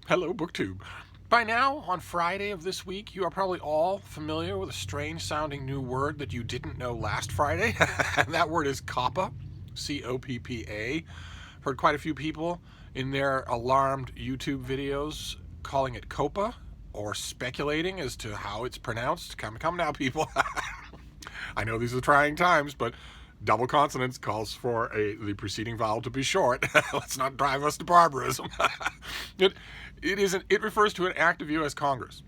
Hello, BookTube. By now, on Friday of this week, you are probably all familiar with a strange-sounding new word that you didn't know last Friday. And that word is COPPA, C-O-P-P-A. Heard quite a few people in their alarmed YouTube videos calling it COPPA, or speculating as to how it's pronounced. Come now, people. I know these are trying times, but double consonants calls for the preceding vowel to be short. Let's not drive us to barbarism. It refers to an act of U.S. Congress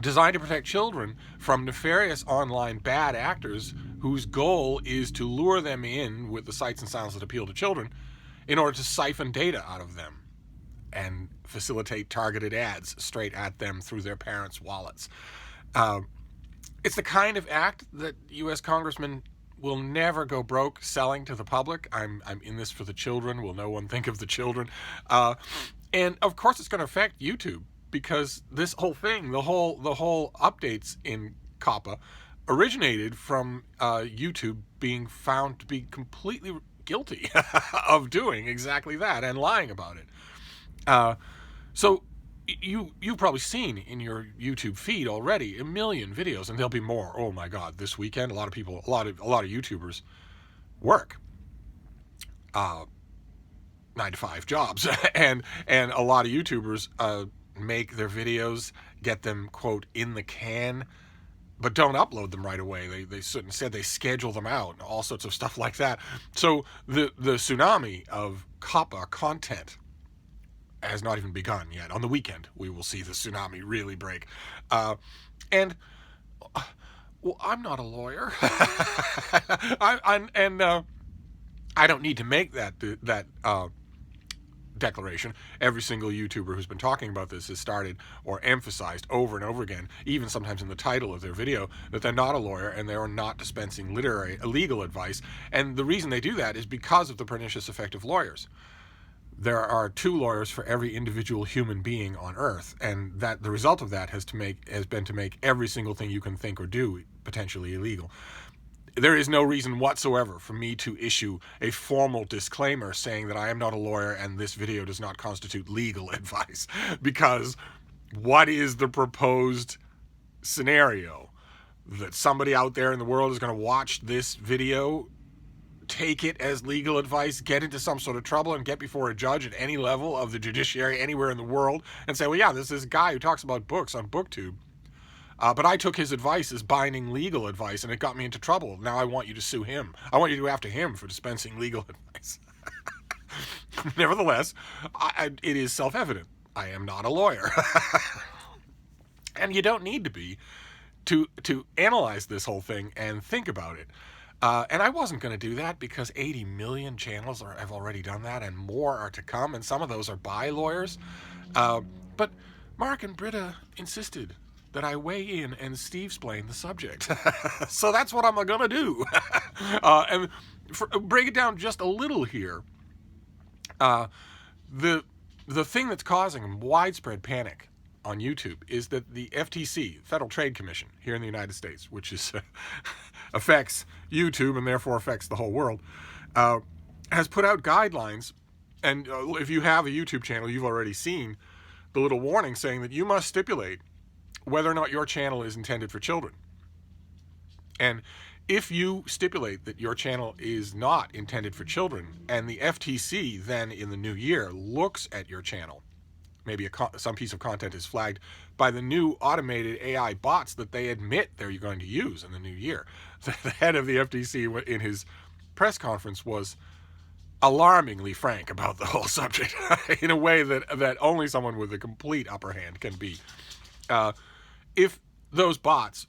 designed to protect children from nefarious online bad actors whose goal is to lure them in with the sights and sounds that appeal to children in order to siphon data out of them and facilitate targeted ads straight at them through their parents' wallets. It's the kind of act that U.S. congressmen will never go broke selling to the public. I'm in this for the children. Will no one think of the children? And of course, it's going to affect YouTube because this whole thing, the whole updates in COPPA, originated from YouTube being found to be completely guilty of doing exactly that and lying about it. So you've probably seen in your YouTube feed already a million videos, and there'll be more. Oh my God! This weekend, a lot of YouTubers work 9-to-5 jobs, and a lot of YouTubers make their videos, get them quote in the can, but don't upload them right away. They instead they schedule them out and all sorts of stuff like that. So the tsunami of COPPA content has not even begun yet. On the weekend, we will see the tsunami really break. Well, I'm not a lawyer, I don't need to make that declaration. Every single YouTuber who's been talking about this has started or emphasized over and over again, even sometimes in the title of their video, that they're not a lawyer and they are not dispensing legal advice. And the reason they do that is because of the pernicious effect of lawyers. There are 2 lawyers for every individual human being on Earth, and that the result of that has been to make every single thing you can think or do potentially illegal. There is no reason whatsoever for me to issue a formal disclaimer saying that I am not a lawyer and this video does not constitute legal advice, because what is the proposed scenario? That somebody out there in the world is going to watch this video, take it as legal advice, get into some sort of trouble, and get before a judge at any level of the judiciary anywhere in the world and say, well, yeah, this is this guy who talks about books on BookTube, but I took his advice as binding legal advice and it got me into trouble. Now I want you to sue him. I want you to go after him for dispensing legal advice. Nevertheless, it is self-evident. I am not a lawyer. And you don't need to be to analyze this whole thing and think about it. And I wasn't going to do that because 80 million channels have already done that, and more are to come, and some of those are by lawyers. But Mark and Britta insisted that I weigh in and Stevesplain the subject. So that's what I'm going to do. And break it down just a little here. The thing that's causing widespread panic on YouTube is that the FTC, Federal Trade Commission, here in the United States, which is affects YouTube and therefore affects the whole world, has put out guidelines. And if you have a YouTube channel, you've already seen the little warning saying that you must stipulate whether or not your channel is intended for children. And if you stipulate that your channel is not intended for children, and the FTC then in the new year looks at your channel, maybe some piece of content is flagged by the new automated AI bots that they admit they're going to use in the new year. The head of the FTC in his press conference was alarmingly frank about the whole subject in a way that only someone with a complete upper hand can be. If those bots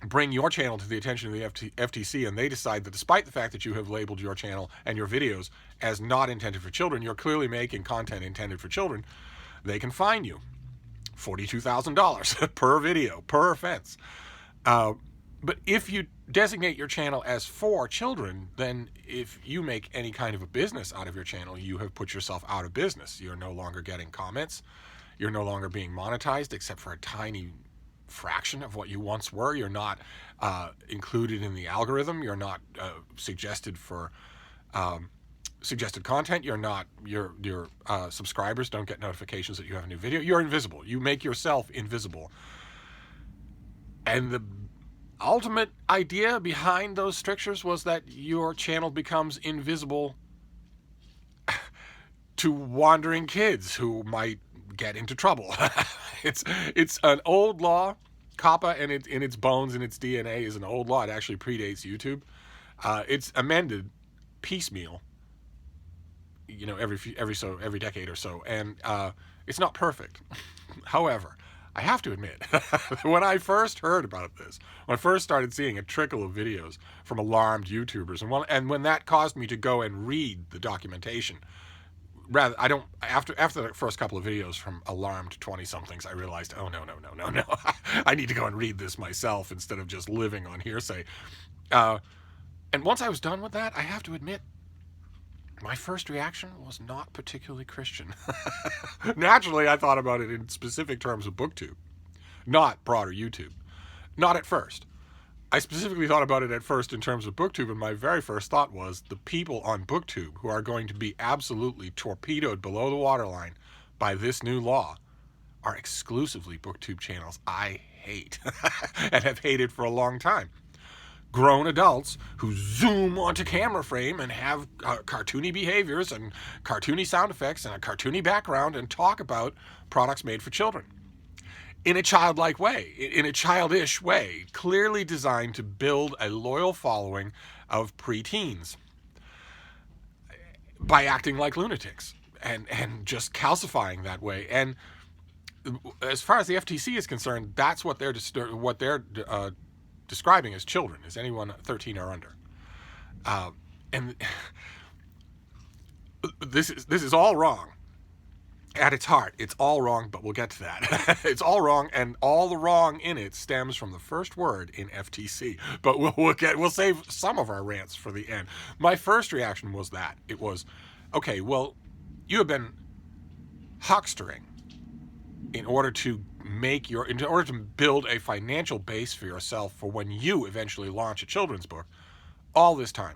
bring your channel to the attention of the FTC and they decide that despite the fact that you have labeled your channel and your videos as not intended for children, you're clearly making content intended for children, they can fine you $42,000 per video, per offense. But if you designate your channel as for children, then if you make any kind of a business out of your channel, you have put yourself out of business. You're no longer getting comments. You're no longer being monetized except for a tiny fraction of what you once were. You're not included in the algorithm. You're not suggested for suggested content. You're not, your subscribers don't get notifications that you have a new video. You're invisible. You make yourself invisible. And the ultimate idea behind those strictures was that your channel becomes invisible to wandering kids who might get into trouble. It's an old law. COPPA in its bones, in its DNA, is an old law. It actually predates YouTube. It's amended piecemeal, every decade or so, and it's not perfect. However, I have to admit, when I first heard about this, when I first started seeing a trickle of videos from alarmed YouTubers, and when that caused me to go and read the documentation, after the first couple of videos from alarmed 20-somethings, I realized, oh, no. I need to go and read this myself instead of just living on hearsay. And once I was done with that, I have to admit, my first reaction was not particularly Christian. Naturally, I thought about it in specific terms of BookTube, not broader YouTube. Not at first. I specifically thought about it at first in terms of BookTube, and my very first thought was the people on BookTube who are going to be absolutely torpedoed below the waterline by this new law are exclusively BookTube channels I hate and have hated for a long time. Grown adults who zoom onto camera frame and have cartoony behaviors and cartoony sound effects and a cartoony background and talk about products made for children. In a childlike way, in a childish way, clearly designed to build a loyal following of preteens by acting like lunatics and just calcifying that way. And as far as the FTC is concerned, that's what they're describing as children, as anyone 13 or under. And this is all wrong. At its heart, it's all wrong, but we'll get to that. It's all wrong, and all the wrong in it stems from the first word in FTC. But we'll save some of our rants for the end. My first reaction was that it was, okay, well, you have been huckstering in order to build a financial base for yourself for when you eventually launch a children's book all this time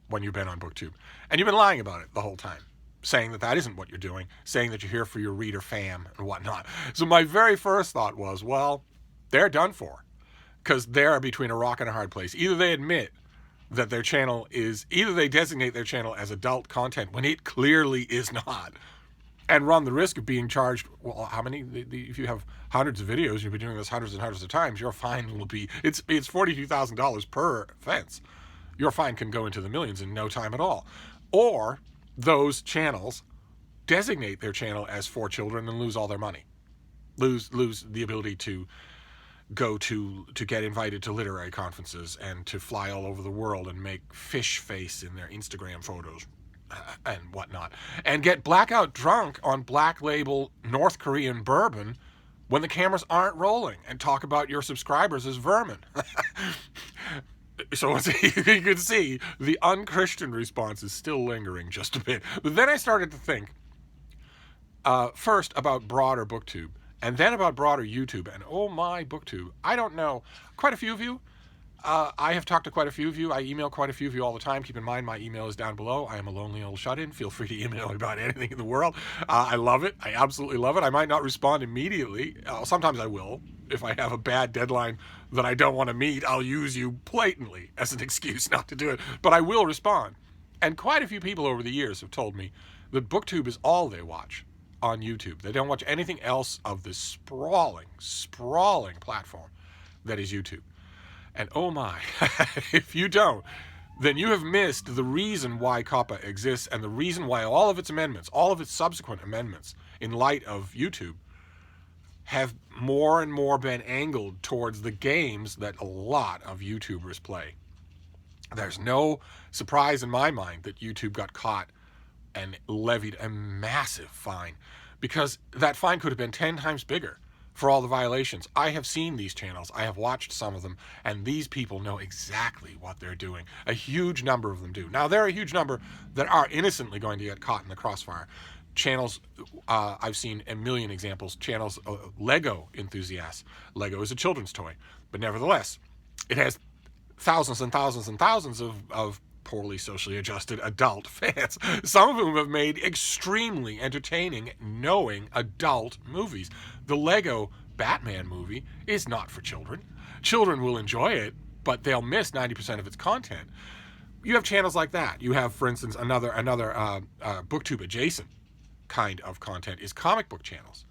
when you've been on BookTube. And you've been lying about it the whole time, saying that isn't what you're doing, saying that you're here for your reader fam and whatnot. So my very first thought was, well, they're done for, because they're between a rock and a hard place. Either they admit that either they designate their channel as adult content when it clearly is not, and run the risk of being charged, well, how many, if you have hundreds of videos, you've been doing this hundreds and hundreds of times, your fine will be, it's $42,000 per offense. Your fine can go into the millions in no time at all. Or those channels designate their channel as for children and lose all their money. Lose the ability to go to get invited to literary conferences and to fly all over the world and make fish face in their Instagram photos and whatnot, and get blackout drunk on Black Label North Korean bourbon when the cameras aren't rolling and talk about your subscribers as vermin. So you can see the unchristian response is still lingering just a bit. But then I started to think first about broader BookTube and then about broader YouTube. And oh my, BookTube, I don't know, quite a few of you. I have talked to quite a few of you. I email quite a few of you all the time. Keep in mind, my email is down below. I am a lonely old shut-in. Feel free to email me about anything in the world. I love it. I absolutely love it. I might not respond immediately. Sometimes I will. If I have a bad deadline that I don't want to meet, I'll use you blatantly as an excuse not to do it. But I will respond. And quite a few people over the years have told me that BookTube is all they watch on YouTube. They don't watch anything else of this sprawling platform that is YouTube. And oh my, if you don't, then you have missed the reason why COPPA exists and the reason why all of its amendments, all of its subsequent amendments in light of YouTube, have more and more been angled towards the games that a lot of YouTubers play. There's no surprise in my mind that YouTube got caught and levied a massive fine, because that fine could have been 10 times bigger for all the violations. I have seen these channels. I have watched some of them, and these people know exactly what they're doing. A huge number of them do. Now, there are a huge number that are innocently going to get caught in the crossfire. Channels, I've seen a million examples. Channels, Lego enthusiasts. Lego is a children's toy, but nevertheless, it has thousands and thousands and thousands of poorly socially adjusted adult fans, some of whom have made extremely entertaining, knowing adult movies. The Lego Batman movie is not for children. Children will enjoy it, but they'll miss 90% of its content. You have channels like that. You have, for instance, another BookTube adjacent kind of content is comic book channels.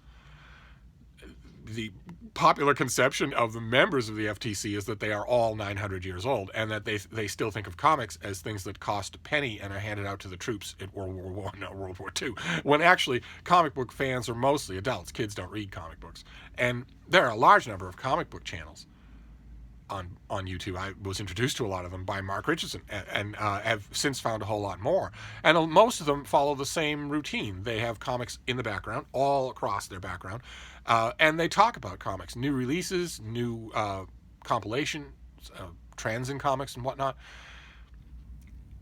The popular conception of the members of the FTC is that they are all 900 years old, and that they still think of comics as things that cost a penny and are handed out to the troops in World War I or World War II, when actually comic book fans are mostly adults. Kids don't read comic books. And there are a large number of comic book channels on YouTube. I was introduced to a lot of them by Mark Richardson, and have since found a whole lot more. And most of them follow the same routine. They have comics in the background, all across their background, and they talk about comics, new releases, new compilations, trends in comics and whatnot.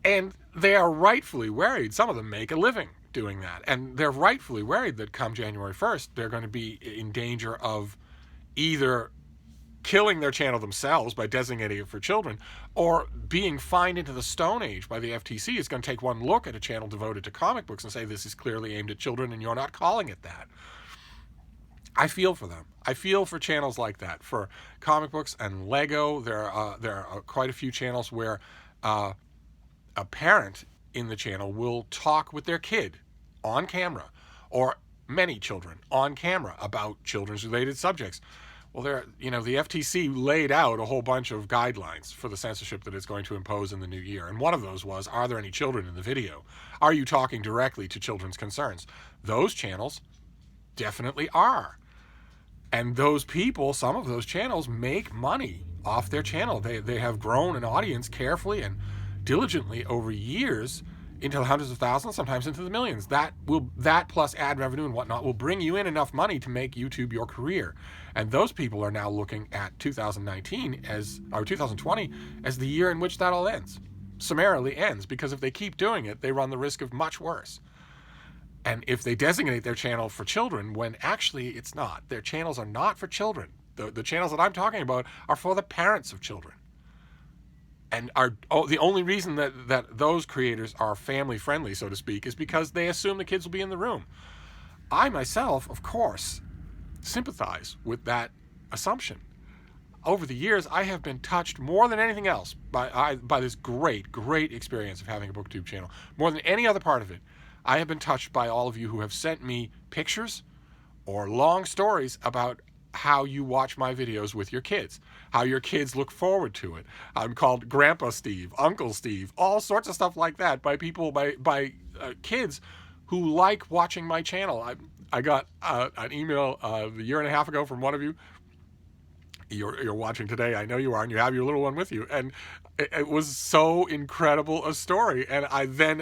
And they are rightfully worried. Some of them make a living doing that, and they're rightfully worried that come January 1st, they're going to be in danger of either killing their channel themselves by designating it for children, or being fined into the Stone Age by the FTC. Is going to take one look at a channel devoted to comic books and say, this is clearly aimed at children and you're not calling it that. I feel for them. I feel for channels like that. For comic books and Lego, there are quite a few channels where a parent in the channel will talk with their kid on camera, or many children on camera, about children's related subjects. Well, the FTC laid out a whole bunch of guidelines for the censorship that it's going to impose in the new year. And one of those was, are there any children in the video? Are you talking directly to children's concerns? Those channels definitely are. And those people, some of those channels, make money off their channel. They have grown an audience carefully and diligently over years into the hundreds of thousands, sometimes into the millions. That plus ad revenue and whatnot will bring you in enough money to make YouTube your career. And those people are now looking at 2020 as the year in which that all ends. Summarily ends, because if they keep doing it, they run the risk of much worse. And if they designate their channel for children, when actually it's not. Their channels are not for children. The channels that I'm talking about are for the parents of children. And the only reason that those creators are family friendly, so to speak, is because they assume the kids will be in the room. I myself, of course, sympathize with that assumption. Over the years, I have been touched more than anything else by this great experience of having a BookTube channel. More than any other part of it, I have been touched by all of you who have sent me pictures or long stories about how you watch my videos with your kids, how your kids look forward to it. I'm called Grandpa Steve, Uncle Steve, all sorts of stuff like that by people, by kids who like watching my channel. I got an email a year and a half ago from one of you. You're watching today, I know you are, and you have your little one with you, and it was so incredible a story. And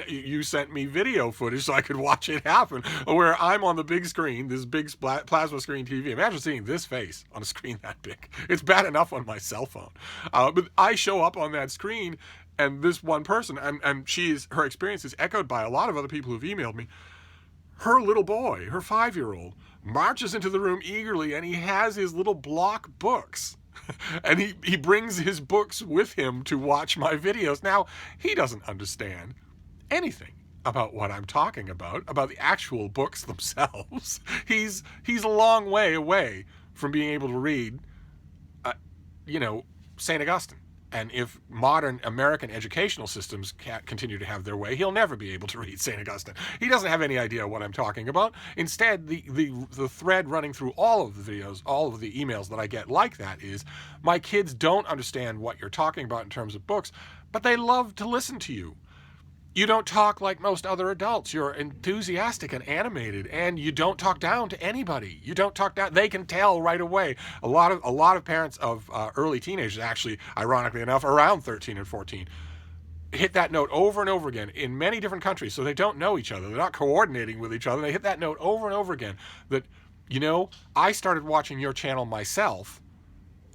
you sent me video footage so I could watch it happen, where I'm on the big screen, this big plasma screen TV. Imagine seeing this face on a screen that big. It's bad enough on my cell phone, but I show up on that screen, and this one person, and her experience is echoed by a lot of other people who've emailed me. Her little boy, her 5-year-old, marches into the room eagerly, and he has his little block books. And he brings his books with him to watch my videos. Now, he doesn't understand anything about what I'm talking about the actual books themselves. He's a long way away from being able to read, St. Augustine. And if modern American educational systems continue to have their way, he'll never be able to read St. Augustine. He doesn't have any idea what I'm talking about. Instead, the thread running through all of the videos, all of the emails that I get like that is, my kids don't understand what you're talking about in terms of books, but they love to listen to you. You don't talk like most other adults. You're enthusiastic and animated, and you don't talk down to anybody. You don't talk down. They can tell right away. A lot of parents of early teenagers, actually, ironically enough, around 13 and 14, hit that note over and over again in many different countries. So they don't know each other. They're not coordinating with each other. They hit that note over and over again that, I started watching your channel myself,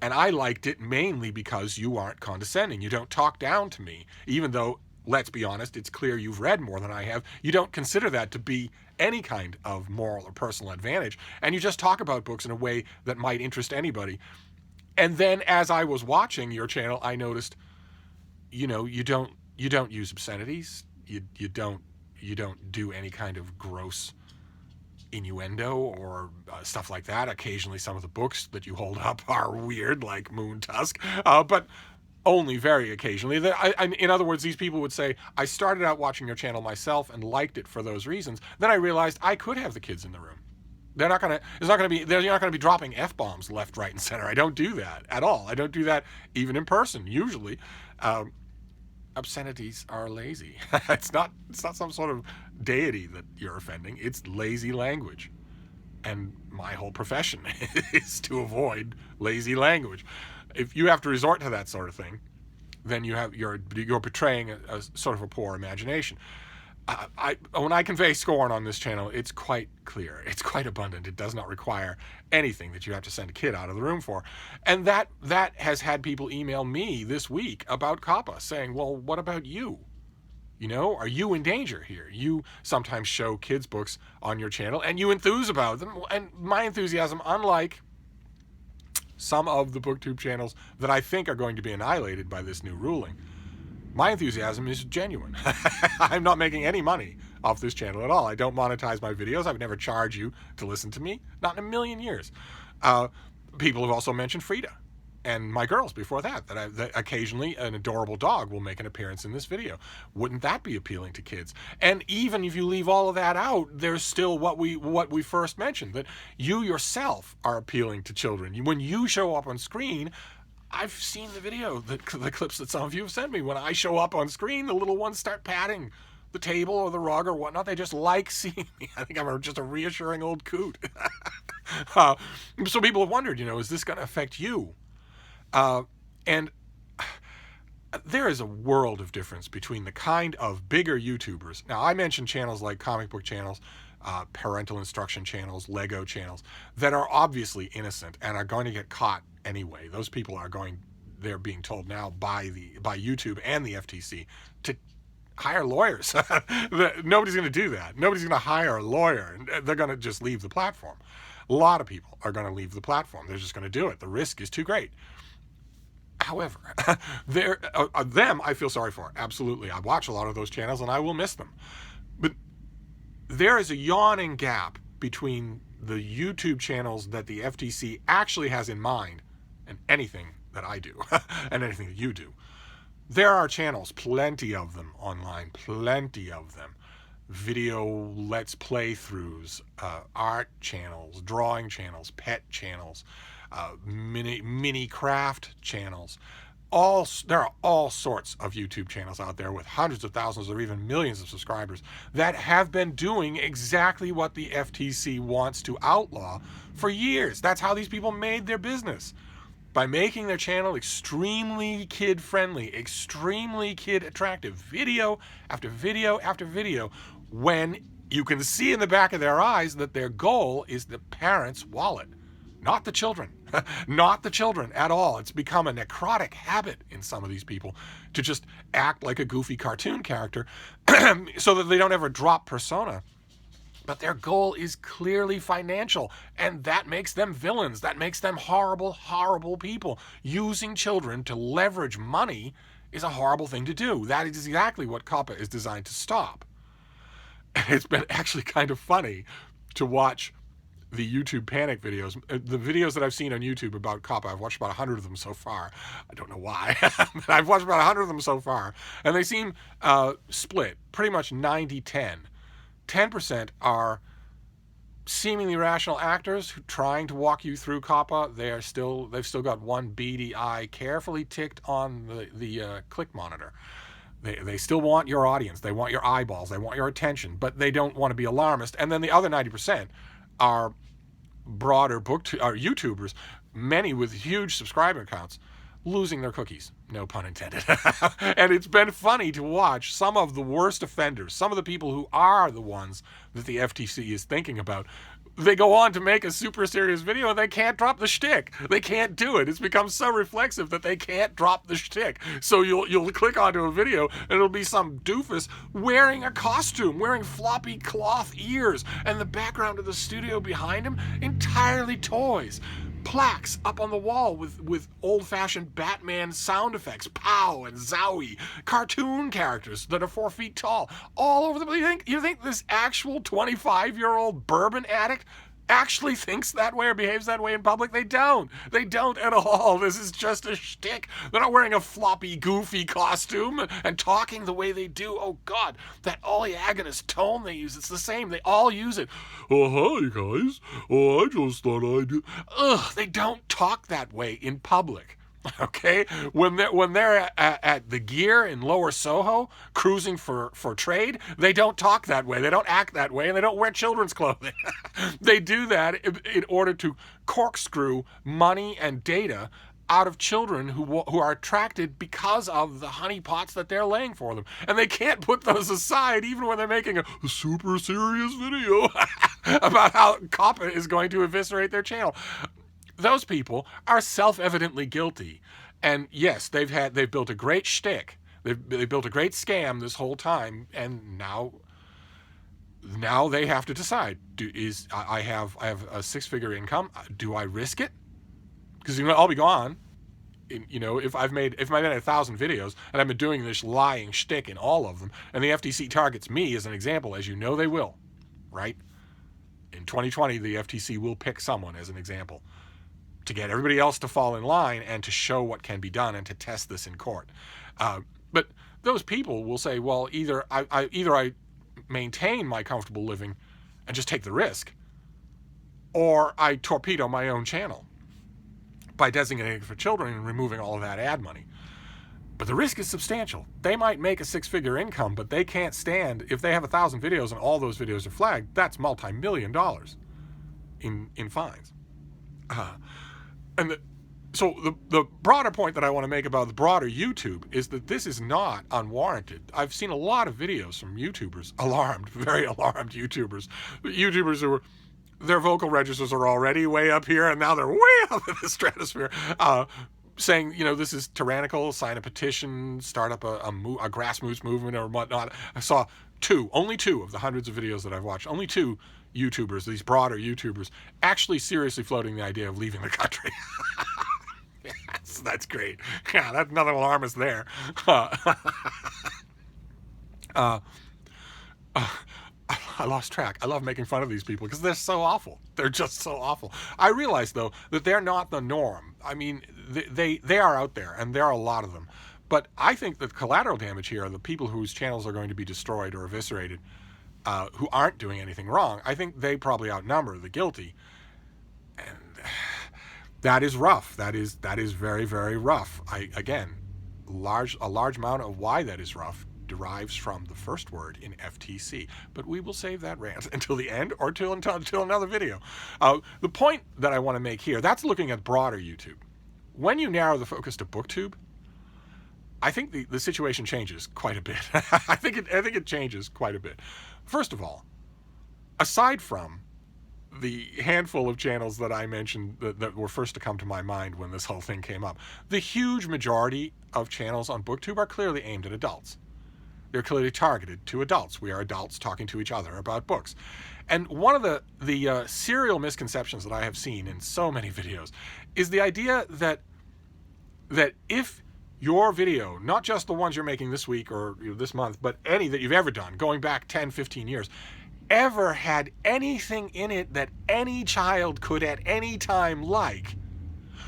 and I liked it mainly because you aren't condescending. You don't talk down to me, even though, let's be honest, it's clear you've read more than I have. You don't consider that to be any kind of moral or personal advantage, and you just talk about books in a way that might interest anybody. And then as I was watching your channel, I noticed, you You don't use obscenities. You don't do any kind of gross innuendo or stuff like that. Occasionally some of the books that you hold up are weird, like Moon Tusk, but only very occasionally. In other words, these people would say, I started out watching your channel myself and liked it for those reasons. Then I realized I could have the kids in the room. They're not going to be dropping F-bombs left, right, and center. I don't do that at all. I don't do that even in person, usually. Obscenities are lazy. It's not some sort of deity that you're offending. It's lazy language. And my whole profession is to avoid lazy language. If you have to resort to that sort of thing, then you're portraying a sort of a poor imagination. When I convey scorn on this channel, it's quite clear. It's quite abundant. It does not require anything that you have to send a kid out of the room for. And that has had people email me this week about COPPA, saying, well, what about you? You know, are you in danger here? You sometimes show kids' books on your channel, and you enthuse about them. And my enthusiasm, unlike some of the BookTube channels that I think are going to be annihilated by this new ruling, my enthusiasm is genuine. I'm not making any money off this channel at all. I don't monetize my videos. I would never charge you to listen to me. Not in a million years. People have also mentioned Frida and my girls before that occasionally an adorable dog will make an appearance in this video. Wouldn't that be appealing to kids? And even if you leave all of that out, there's still what we first mentioned, that you yourself are appealing to children. When you show up on screen, I've seen the video, the clips that some of you have sent me. When I show up on screen, the little ones start patting the table or the rug or whatnot. They just like seeing me. I think I'm just a reassuring old coot. So people have wondered, is this going to affect you? And there is a world of difference between the kind of bigger YouTubers. Now, I mentioned channels like comic book channels, parental instruction channels, Lego channels, that are obviously innocent and are going to get caught anyway. Those people they're being told now by YouTube and the FTC to hire lawyers. Nobody's going to do that. Nobody's going to hire a lawyer. They're going to just leave the platform. A lot of people are going to leave the platform. They're just going to do it. The risk is too great. However, them I feel sorry for. Absolutely. I watch a lot of those channels and I will miss them. But there is a yawning gap between the YouTube channels that the FTC actually has in mind and anything that I do and anything that you do. There are channels, plenty of them online, plenty of them. Video let's play throughs, art channels, drawing channels, pet channels, mini craft channels. There are all sorts of YouTube channels out there with hundreds of thousands or even millions of subscribers that have been doing exactly what the FTC wants to outlaw for years. That's how these people made their business. By making their channel extremely kid-friendly, extremely kid-attractive, video after video after video, when you can see in the back of their eyes that their goal is the parents' wallet. Not the children. Not the children at all. It's become a necrotic habit in some of these people to just act like a goofy cartoon character so that they don't ever drop persona. But their goal is clearly financial, and that makes them villains. That makes them horrible, horrible people. Using children to leverage money is a horrible thing to do. That is exactly what COPPA is designed to stop. And it's been actually kind of funny to watch the YouTube panic videos. The videos that I've seen on YouTube about COPPA, I've watched about 100 of them so far. I don't know why, but I've watched about 100 of them so far. And they seem split, pretty much 90-10. 10% are seemingly rational actors trying to walk you through COPPA. They've still got one beady eye carefully ticked on the click monitor. They still want your audience. They want your eyeballs. They want your attention, but they don't want to be alarmist. And then the other 90% are broader YouTubers, many with huge subscriber accounts, losing their cookies. No pun intended. And it's been funny to watch some of the worst offenders, some of the people who are the ones that the FTC is thinking about. They go on to make a super serious video and they can't drop the shtick. They can't do it. It's become so reflexive that they can't drop the shtick. So you'll click onto a video and it'll be some doofus wearing a costume, wearing floppy cloth ears, and the background of the studio behind him, entirely toys. plaques up on the wall with old-fashioned Batman sound effects, pow and zowie, cartoon characters that are 4 feet tall, all over the place. You think this actual 25-year-old bourbon addict actually thinks that way or behaves that way in public? They don't. They don't at all. This is just a shtick. They're not wearing a floppy, goofy costume and talking the way they do. Oh, God, that oleaginous tone they use, it's the same. They all use it. Oh, hi, guys. Oh, I just thought I'd... Ugh, they don't talk that way in public. Okay, when they're at the Gear in Lower Soho cruising for trade, they don't talk that way, they don't act that way, and they don't wear children's clothing. They do that in order to corkscrew money and data out of children who are attracted because of the honeypots that they're laying for them. And they can't put those aside even when they're making a super serious video about how COPPA is going to eviscerate their channel. Those people are self-evidently guilty, and yes, they've built a great shtick. They've built a great scam this whole time, and now they have to decide: I have a 6-figure income? Do I risk it? Because I'll be gone. If I've made 1,000 videos and I've been doing this lying shtick in all of them, and the FTC targets me as an example, as you know they will, right? In 2020, the FTC will pick someone as an example to get everybody else to fall in line and to show what can be done and to test this in court. But those people will say, well, either I maintain my comfortable living and just take the risk, or I torpedo my own channel by designating it for children and removing all of that ad money. But the risk is substantial. They might make a 6-figure income, but they can't stand, if they have 1,000 videos and all those videos are flagged, that's multi-million dollars in fines. So the broader point that I want to make about the broader YouTube is that this is not unwarranted. I've seen a lot of videos from YouTubers, very alarmed YouTubers who their vocal registers are already way up here, and now they're way up in the stratosphere, saying, this is tyrannical, sign a petition, start up a grassroots movement or whatnot. I saw only two of the hundreds of videos that I've watched, only 2 YouTubers, these broader YouTubers, actually seriously floating the idea of leaving the country. Yes, that's great. Yeah, that's another alarmist there. I lost track. I love making fun of these people because they're so awful. They're just so awful. I realize, though, that they're not the norm. I mean, they are out there, and there are a lot of them. But I think that collateral damage here are the people whose channels are going to be destroyed or eviscerated, who aren't doing anything wrong. I think they probably outnumber the guilty. And that is rough. That is very, very rough. A large amount of why that is rough derives from the first word in FTC. But we will save that rant until the end or until another video. The point that I want to make here, that's looking at broader YouTube. When you narrow the focus to BookTube, I think the situation changes quite a bit. I think it changes quite a bit. First of all, aside from the handful of channels that I mentioned that were first to come to my mind when this whole thing came up, the huge majority of channels on BookTube are clearly aimed at adults. They're clearly targeted to adults. We are adults talking to each other about books. And one of the serial misconceptions that I have seen in so many videos is the idea that if your video, not just the ones you're making this week or this month, but any that you've ever done, going back 10, 15 years, ever had anything in it that any child could at any time like,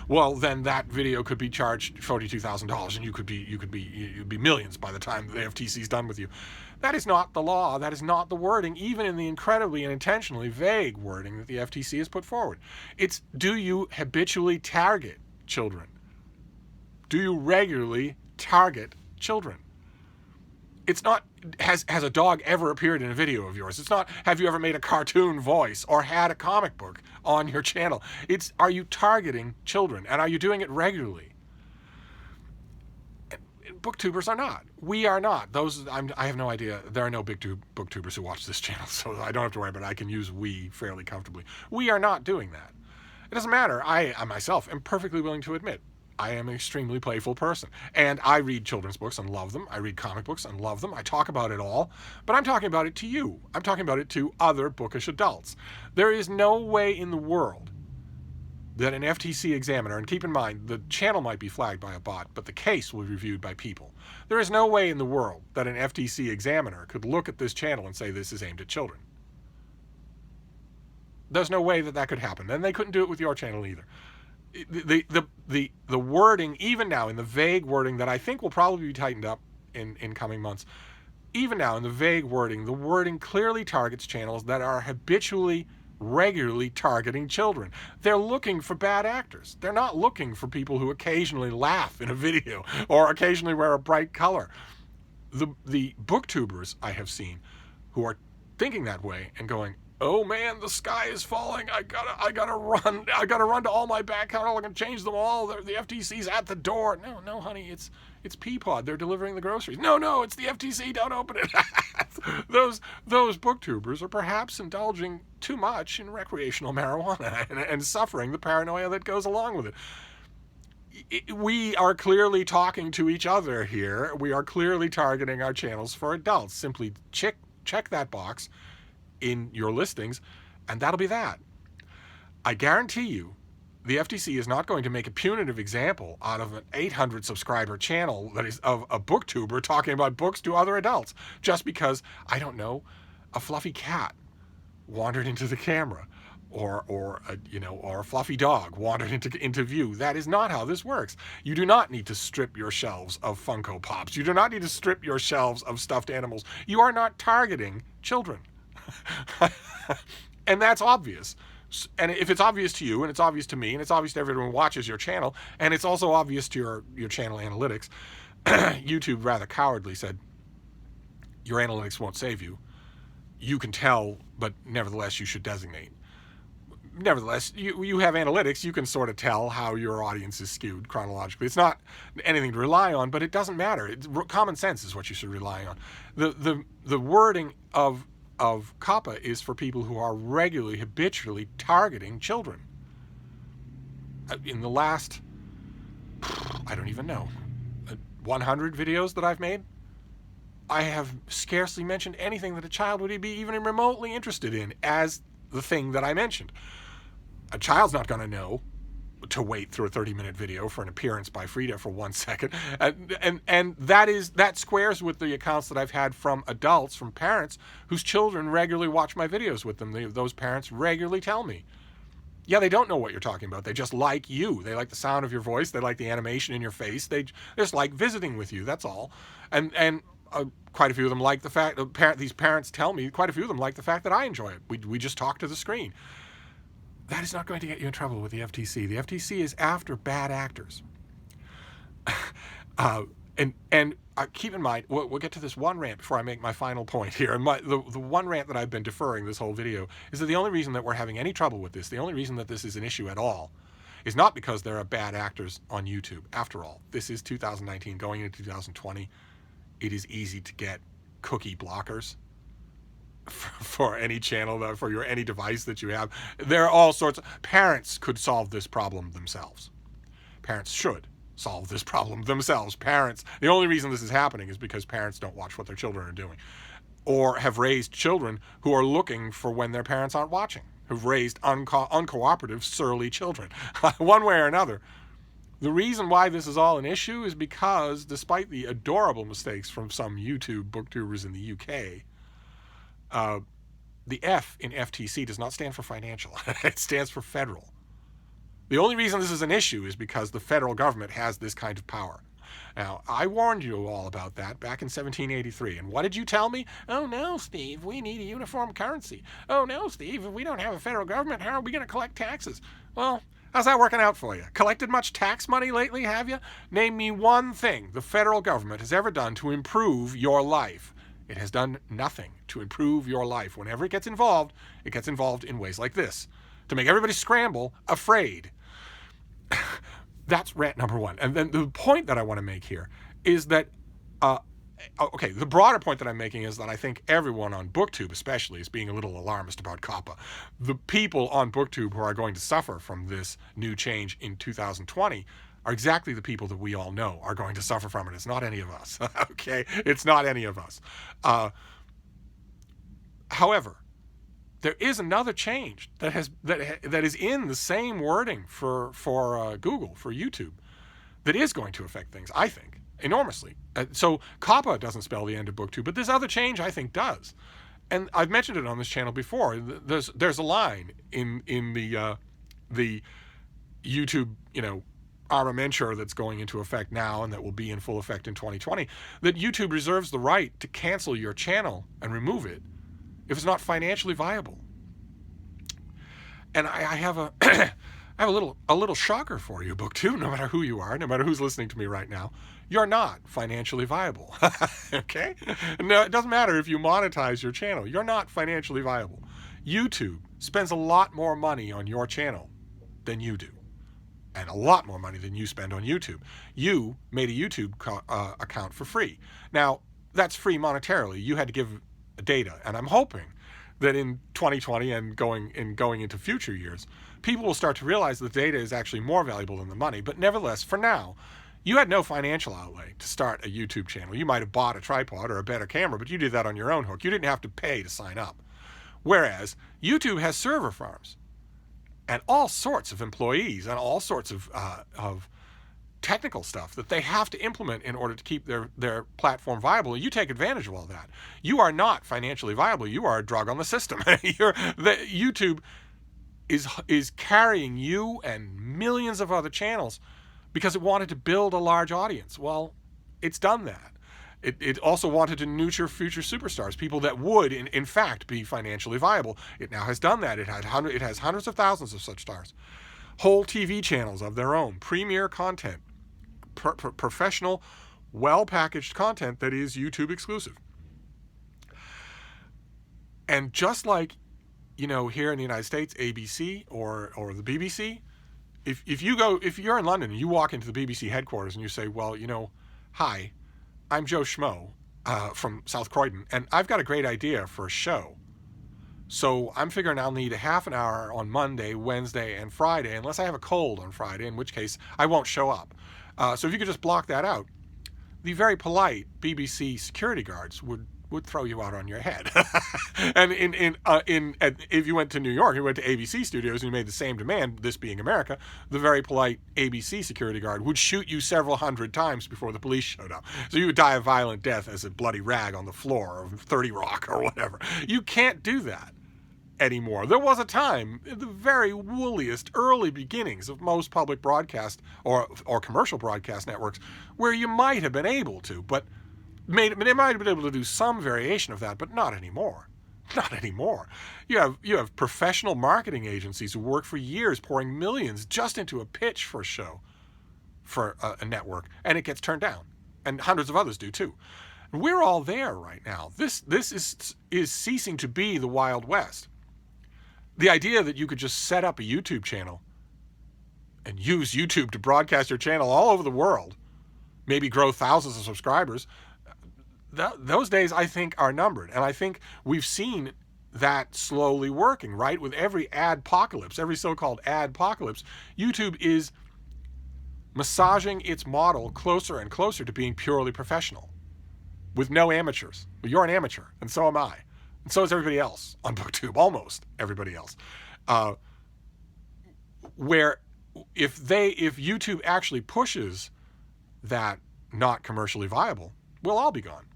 well, then that video could be charged $42,000 and you'd be millions by the time the FTC's done with you. That is not the law. That is not the wording, even in the incredibly and intentionally vague wording that the FTC has put forward. It's, do you habitually target children? Do you regularly target children? It's not, has a dog ever appeared in a video of yours? It's not, have you ever made a cartoon voice or had a comic book on your channel? It's, are you targeting children? And are you doing it regularly? Booktubers are not. We are not. I have no idea. There are no booktubers who watch this channel, so I don't have to worry about it. I can use we fairly comfortably. We are not doing that. It doesn't matter. I myself am perfectly willing to admit I am an extremely playful person, and I read children's books and love them. I read comic books and love them. I talk about it all, but I'm talking about it to you. I'm talking about it to other bookish adults. There is no way in the world that an FTC examiner, and keep in mind, the channel might be flagged by a bot, but the case will be reviewed by people. There is no way in the world that an FTC examiner could look at this channel and say this is aimed at children. There's no way that that could happen. And they couldn't do it with your channel either. The wording, even now in the vague wording that I think will probably be tightened up in coming months, even now in the vague wording, the wording clearly targets channels that are habitually, regularly targeting children. They're looking for bad actors. They're not looking for people who occasionally laugh in a video or occasionally wear a bright color. The booktubers I have seen who are thinking that way and going, oh man, the sky is falling. I gotta run. I gotta run to all my back catalog and change them all. The FTC's at the door. No, honey, it's Peapod. They're delivering the groceries. No, it's the FTC. Don't open it. Those booktubers are perhaps indulging too much in recreational marijuana and suffering the paranoia that goes along with it. We are clearly talking to each other here. We are clearly targeting our channels for adults. Simply check that box in your listings, and that'll be that. I guarantee you, the FTC is not going to make a punitive example out of an 800 subscriber channel that is of a booktuber talking about books to other adults just because, I don't know, a fluffy cat wandered into the camera or a fluffy dog wandered into view. That is not how this works. You do not need to strip your shelves of Funko Pops. You do not need to strip your shelves of stuffed animals. You are not targeting children. And that's obvious. And if it's obvious to you, and it's obvious to me, and it's obvious to everyone who watches your channel, and it's also obvious to your channel analytics, YouTube rather cowardly said, your analytics won't save you. You can tell, but nevertheless you should designate. Nevertheless, you have analytics, you can sort of tell how your audience is skewed chronologically. It's not anything to rely on, but it doesn't matter. Common sense is what you should rely on. The wording of COPPA is for people who are regularly, habitually targeting children. In the last, I don't even know, 100 videos that I've made, I have scarcely mentioned anything that a child would be even remotely interested in as the thing that I mentioned. A child's not going to know to wait through a 30-minute video for an appearance by Frida for 1 second. And that squares with the accounts that I've had from adults, from parents whose children regularly watch my videos with them. Those parents regularly tell me, yeah, they don't know what you're talking about. They just like you. They like the sound of your voice. They like the animation in your face. They just like visiting with you. That's all. And quite a few of them like the fact, these parents tell me, quite a few of them like the fact that I enjoy it. We just talk to the screen. That is not going to get you in trouble with the FTC. The FTC is after bad actors. And keep in mind, we'll get to this one rant before I make my final point here. And the one rant that I've been deferring this whole video is that the only reason that we're having any trouble with this, the only reason that this is an issue at all, is not because there are bad actors on YouTube. After all, this is 2019 going into 2020. It is easy to get cookie blockers for any channel, for any device that you have. There are all sorts of... Parents could solve this problem themselves. Parents should solve this problem themselves. Parents... The only reason this is happening is because parents don't watch what their children are doing, or have raised children who are looking for when their parents aren't watching, who've raised uncooperative, surly children. One way or another. The reason why this is all an issue is because, despite the adorable mistakes from some YouTube booktubers in the UK, the F in FTC does not stand for financial. It stands for federal. The only reason this is an issue is because the federal government has this kind of power. Now, I warned you all about that back in 1783. And what did you tell me? Oh, no, Steve, we need a uniform currency. Oh, no, Steve, if we don't have a federal government, how are we going to collect taxes? Well, how's that working out for you? Collected much tax money lately, have you? Name me one thing the federal government has ever done to improve your life. It has done nothing to improve your life. Whenever it gets involved in ways like this, to make everybody scramble, afraid. That's rant number one. And then the point that I want to make here is that, the broader point that I'm making is that I think everyone on BookTube especially is being a little alarmist about COPPA. The people on BookTube who are going to suffer from this new change in 2020 are exactly the people that we all know are going to suffer from it. It's not any of us, okay? It's not any of us. However, there is another change that is in the same wording for Google, for YouTube, that is going to affect things, I think, enormously. So COPPA doesn't spell the end of BookTube, but this other change I think does. And I've mentioned it on this channel before. There's a line in the YouTube, armamenture that's going into effect now and that will be in full effect in 2020, that YouTube reserves the right to cancel your channel and remove it if it's not financially viable. And I have a I have a little shocker for you, BookTube, no matter who you are, no matter who's listening to me right now. You're not financially viable. Okay? No, it doesn't matter if you monetize your channel. You're not financially viable. YouTube spends a lot more money on your channel than you do, and a lot more money than you spend on YouTube. You made a YouTube account for free. Now, that's free monetarily. You had to give data, and I'm hoping that in 2020 and going into future years, people will start to realize that the data is actually more valuable than the money. But nevertheless, for now, you had no financial outlay to start a YouTube channel. You might have bought a tripod or a better camera, but you did that on your own hook. You didn't have to pay to sign up. Whereas YouTube has server farms and all sorts of employees and all sorts of technical stuff that they have to implement in order to keep their platform viable. You take advantage of all that. You are not financially viable. You are a drug on the system. YouTube is carrying you and millions of other channels because it wanted to build a large audience. Well, it's done that. It also wanted to nurture future superstars, people that would, in fact, be financially viable. It now has done that. It has hundreds of thousands of such stars. Whole TV channels of their own, premier content, professional, well-packaged content that is YouTube exclusive. And just like, here in the United States, ABC or the BBC, if you're in London and you walk into the BBC headquarters and you say, well, hi, I'm Joe Schmo from South Croydon, and I've got a great idea for a show. So I'm figuring I'll need a half an hour on Monday, Wednesday, and Friday, unless I have a cold on Friday, in which case I won't show up. So if you could just block that out, the very polite BBC security guards would throw you out on your head. And if you went to New York, you went to ABC studios and you made the same demand, this being America, the very polite ABC security guard would shoot you several hundred times before the police showed up. So you would die a violent death as a bloody rag on the floor of 30 Rock or whatever. You can't do that anymore. There was a time in the very wooliest early beginnings of most public broadcast or commercial broadcast networks where you might have been able to, but they might have been able to do some variation of that, but not anymore. Not anymore. You have professional marketing agencies who work for years pouring millions just into a pitch for a show, for a network, and it gets turned down. And hundreds of others do too. We're all there right now. This is ceasing to be the Wild West. The idea that you could just set up a YouTube channel and use YouTube to broadcast your channel all over the world, maybe grow thousands of subscribers, those days, I think, are numbered. And I think we've seen that slowly working, right? With every adpocalypse, every so-called adpocalypse, YouTube is massaging its model closer and closer to being purely professional, with no amateurs. Well, you're an amateur, and so am I. And so is everybody else on BookTube, almost everybody else. Where if YouTube actually pushes that not commercially viable, we'll all be gone.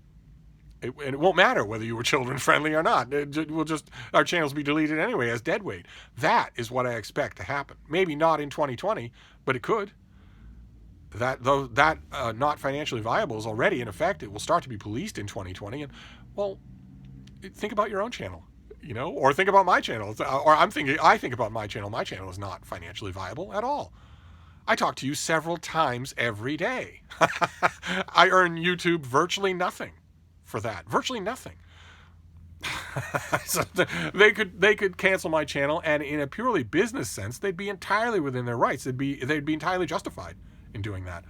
And it won't matter whether you were children friendly or not. Our channels will be deleted anyway as deadweight. That is what I expect to happen. Maybe not in 2020, but it could. That not financially viable is already in effect. It will start to be policed in 2020. And well, think about your own channel, or think about my channel. Or I think about my channel. My channel is not financially viable at all. I talk to you several times every day. I earn YouTube virtually nothing for that. Virtually nothing. So they could cancel my channel, and in a purely business sense, they'd be entirely within their rights. They'd be entirely justified in doing that.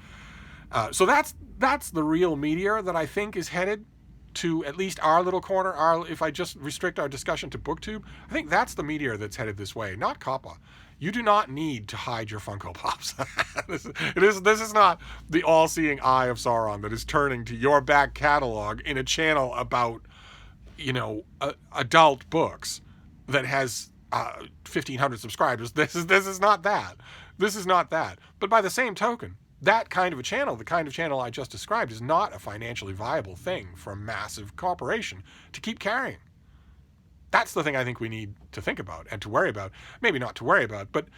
So that's the real meteor that I think is headed to at least our little corner. If I just restrict our discussion to BookTube, I think that's the meteor that's headed this way, not COPPA. You do not need to hide your Funko Pops. This is not the all-seeing eye of Sauron that is turning to your back catalog in a channel about, adult books that has 1,500 subscribers. This is not that. This is not that. But by the same token, that kind of a channel, the kind of channel I just described, is not a financially viable thing for a massive corporation to keep carrying. That's the thing I think we need to think about and to worry about. Maybe not to worry about, but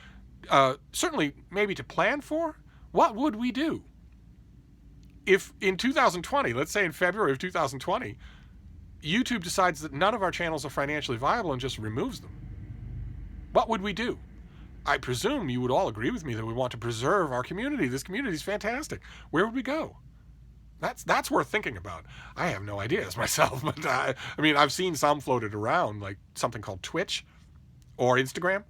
certainly maybe to plan for. What would we do if in 2020, let's say in February of 2020, YouTube decides that none of our channels are financially viable and just removes them? What would we do? I presume you would all agree with me that we want to preserve our community. This community is fantastic. Where would we go? That's worth thinking about. I have no ideas myself, but I mean, I've seen some floated around, like something called Twitch or Instagram.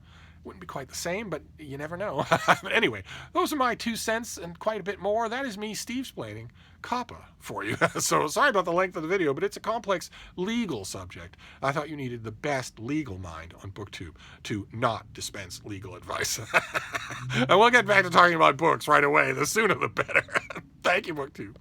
Wouldn't be quite the same, but you never know. Anyway, those are my 2 cents and quite a bit more. That is me, Stevesplaining COPPA for you. So sorry about the length of the video, but it's a complex legal subject. I thought you needed the best legal mind on BookTube to not dispense legal advice. And we'll get back to talking about books right away. The sooner the better. Thank you, BookTube.